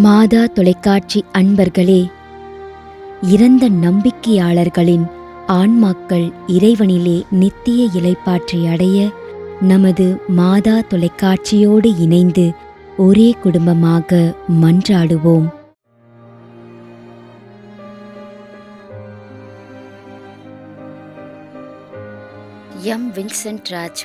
மாதா தொலைக்காட்சி அன்பர்களே, இறந்த நம்பிக்கையாளர்களின் ஆன்மாக்கள் இறைவனிலே நித்திய இளைப்பாற்றி அடைய நமது மாதா தொலைக்காட்சியோடு இணைந்து ஒரே குடும்பமாக மன்றாடுவோம். M. Vincent Raj.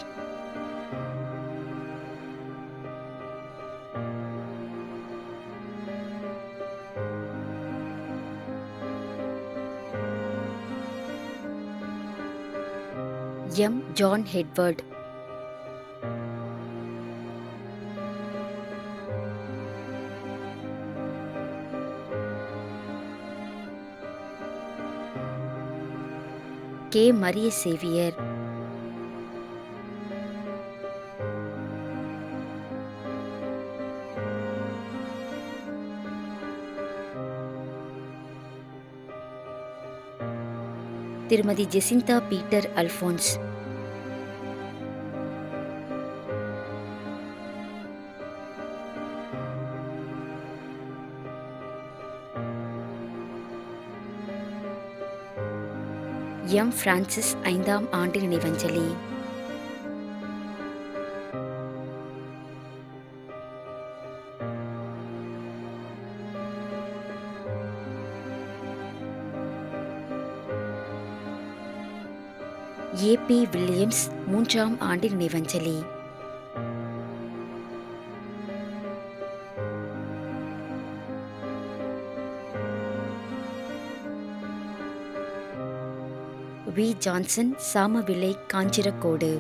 M. John Edward. K. Maria Xavier. திருமதி ஜெசிந்தா பீட்டர் அல்போன்ஸ். எம். பிரான்சிஸ் 5ஆம் ஆண்டு நினைவஞ்சலி. ஏ.பி. வில்லியம்ஸ் 3ஆம் ஆண்டு நினைவஞ்சலி. வி. ஜான்சன் சாமவிலை காஞ்சிரக்கோடு.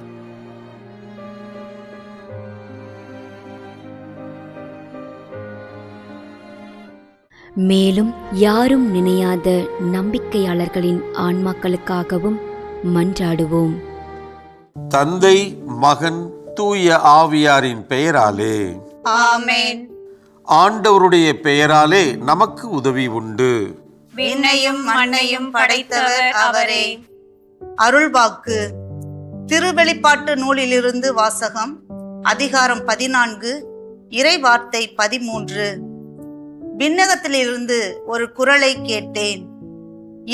மேலும் யாரும் நினையாத நம்பிக்கையாளர்களின் ஆன்மாக்களுக்காகவும் மன்றாடுவோம். தந்தை, மகன், தூய ஆவியாரின் பெயராலே ஆமென். ஆண்டவருடைய பெயராலே நமக்கு உதவி உண்டு. விண்ணையும் மண்ணையும் படைத்தவர் அவரே. அருள்வாக்கு. திருவெளிப்பாட்டு நூலிலிருந்து வாசகம். அதிகாரம் 14, இறைவார்த்தை 13. விண்ணகத்திலிருந்து ஒரு குரலை கேட்டேன்.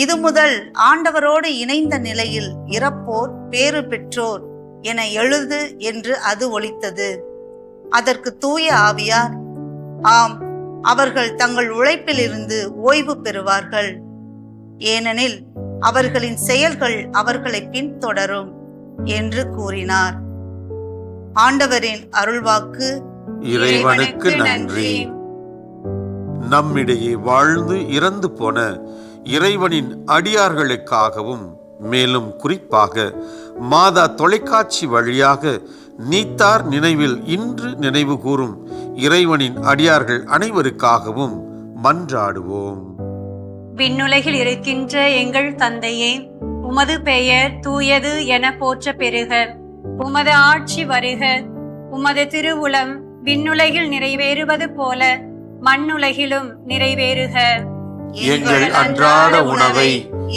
இது முதல் ஆண்டவரோடு இணைந்த நிலையில் இறப்போர் பேறு பெற்றோர் என எழுது என்று அது ஒலித்தது. அதற்கு தூய ஆவியார், ஆம், அவர்கள் தங்கள் உழைப்பிலிருந்து ஓய்வு பெறுவார்கள், ஏனெனில் அவர்களின் செயல்கள் அவர்களை பின்தொடரும் என்று கூறினார். ஆண்டவரின் அருள்வாக்கு. இறைவனுக்கு நன்றி. நம்மிடையே வாழ்ந்து இறந்து போன இறைவனின் அடியார்களுக்காகவும், மேலும் குறிப்பாக மாதா தொலைக்காட்சி வழியாக நீத்தார் நினைவில் இன்று நினைவு கூறும் இறைவனின் அடியார்கள் அனைவருக்காகவும் மன்றாடுவோம். விண்ணுலகில் இருக்கின்ற எங்கள் தந்தையே, உமது பெயர் தூயது என போற்ற பெறுக. உமது ஆட்சி வருக. உமது திருவுளம் விண்ணுலகில் நிறைவேறுவது போல மண்ணுலகிலும் நிறைவேறுக. எங்கள் அன்றாட உணவை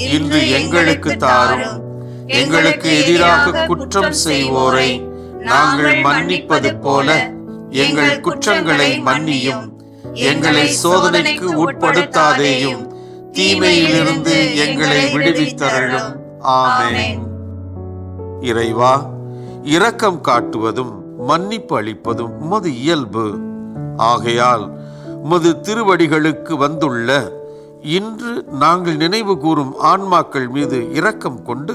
இன்று எங்களுக்கு தாரும். எங்களுக்கு எதிராக குற்றம் செய்வோரை நாங்கள் மன்னிப்பது போல எங்கள் குற்றங்களை மன்னியும். எங்களை சோதனைக்கு உட்படுத்தாதேயும், தீமையிலிருந்து எங்களை விடுவித்தருளும். ஆமென். இறைவா, இரக்கம் காட்டுவதும் மன்னிப்பு அளிப்பதும் உமது இயல்பு. ஆகையால் உமது திருவடிகளுக்கு வந்துள்ள இன்று நாங்கள் நினைவு கூறும் ஆன்மாக்கள் மீது இரக்கம் கொண்டு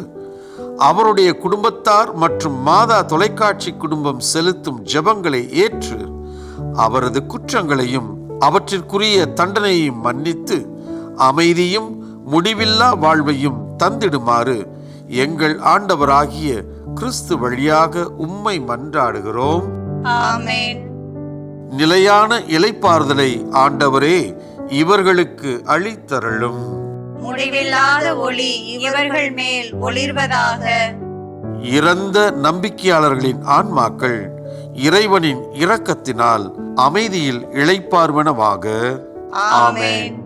அவருடைய குடும்பத்தார் மற்றும் மாதா தொலைக்காட்சி குடும்பம் செலுத்தும் ஜெபங்களை ஏற்று அவரது குற்றங்களையும் அவற்றிற்குரிய தண்டனையையும் மன்னித்து அமைதியும் முடிவில்லா வாழ்வையும் தந்திடுமாறு எங்கள் ஆண்டவராகிய கிறிஸ்து வழியாக உம்மை மன்றாடுகிறோம். ஆமென். நிலையான இளைப்பாறுதலை ஆண்டவரே இவர்களுக்கு அளித்தருளும். முடிவில்லாத ஒளி இவர்கள் மேல் ஒளிர்வதாக. இறந்த நம்பிக்கையாளர்களின் ஆன்மாக்கள் இறைவனின் இரக்கத்தினால் அமைதியில் இளைப்பாறுவனவாக. ஆமென்.